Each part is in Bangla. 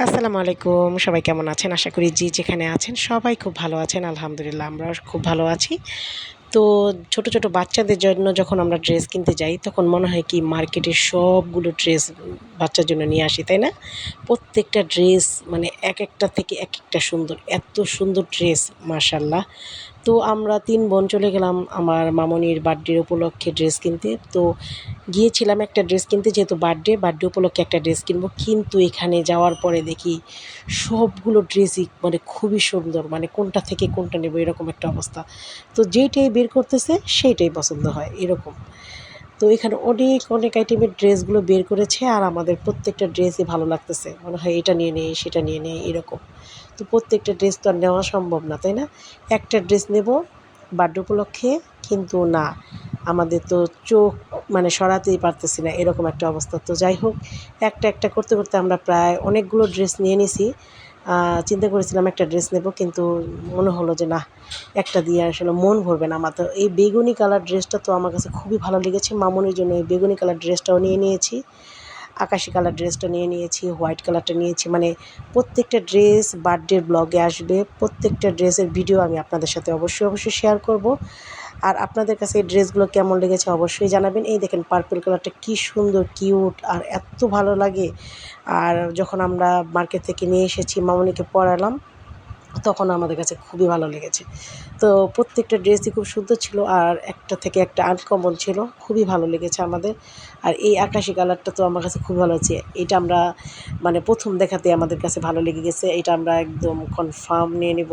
আসসালামু আলাইকুম। সবাই কেমন আছেন? আশা করি যে যেখানে আছেন সবাই খুব ভালো আছেন। আলহামদুলিল্লাহ আমরাও খুব ভালো আছি। তো ছোট, ছোট বাচ্চাদের জন্য যখন আমরা ড্রেস কিনতে যাই তখন মনে হয় কি মার্কেটের সবগুলো ড্রেস বাচ্চার জন্য নিয়ে আসি, তাই না? প্রত্যেকটা ড্রেস মানে একেকটা থেকে একেকটা সুন্দর। এত সুন্দর ড্রেস মাশাআল্লাহ। তো আমরা ৩ বোন চলে গেলাম আমার মামুনির বার্থডে উপলক্ষে ড্রেস কিনতে। তো গিয়েছিলাম একটা ড্রেস কিনতে, যেহেতু বার্থডে উপলক্ষে একটা ড্রেস কিনবো। কিন্তু এখানে যাওয়ার পরে দেখি সবগুলো ড্রেসই মানে খুবই সুন্দর। মানে কোনটা থেকে কোনটা নেবো এরকম একটা অবস্থা। তো যেইটাই বের করতেছে সেইটাই পছন্দ হয় এরকম। তো এখানে অনেক, অনেক আইটেমের ড্রেসগুলো বের করেছে আর আমাদের প্রত্যেকটা ড্রেসই ভালো লাগতেছে। মনে হয় এটা নিয়ে নেই, সেটা নিয়ে নেই এরকম। তো প্রত্যেকটা ড্রেস তো আর নেওয়া সম্ভব না, তাই না? একটা ড্রেস নেব বার্থডে উপলক্ষে, কিন্তু না, আমাদের তো চোখ মানে সরাতেই পারতেছি না এরকম একটা অবস্থা। তো যাই হোক, একটা, একটা করতে, করতে আমরা প্রায় অনেকগুলো ড্রেস নিয়ে নিছি। চিন্তা করেছিলাম একটা ড্রেস নেব, কিন্তু মনে হলো যে না, একটা দিয়ে আসলে মন ভরবে না আমার। তো এই বেগুনি কালার ড্রেসটা তো আমার কাছে খুবই ভালো লেগেছে। মামুনির জন্য এই বেগুনি কালার ড্রেসটাও নিয়ে নিয়েছি। আকাশি কালার ড্রেসটা নিয়ে নিয়েছি, হোয়াইট কালারটা নিয়েছি। মানে প্রত্যেকটা ড্রেস বার্থডের ব্লগে আসবে। প্রত্যেকটা ড্রেসের ভিডিও আমি আপনাদের সাথে অবশ্যই, অবশ্যই শেয়ার করব। আর আপনাদের কাছে এই ড্রেসগুলো কেমন লেগেছে অবশ্যই জানাবেন। এই দেখেন পার্পল কালারটা কী সুন্দর কিউট আর এত ভালো লাগে। আর যখন আমরা মার্কেট থেকে নিয়ে এসেছি মামুনিকে পরালাম, তখন আমাদের কাছে খুবই ভালো লেগেছে। তো প্রত্যেকটা ড্রেসই খুব সুন্দর ছিল আর একটা থেকে একটা আনকমন ছিল। খুবই ভালো লেগেছে আমাদের। আর এই আকাশি কালারটা তো আমার কাছে খুব ভালো লাগছে। এটা আমরা মানে ১ম দেখাতেই আমাদের কাছে ভালো লেগে গেছে। এটা আমরা একদম কনফার্ম নিয়ে নেব।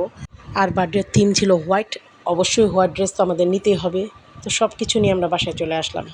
আর বার্থডের থিম ছিল হোয়াইট। অবশ্যই হোয়াইট ড্রেস তো আমাদের নিতেই হবে। তো সব কিছু নিয়ে আমরা বাসায় চলে আসলাম।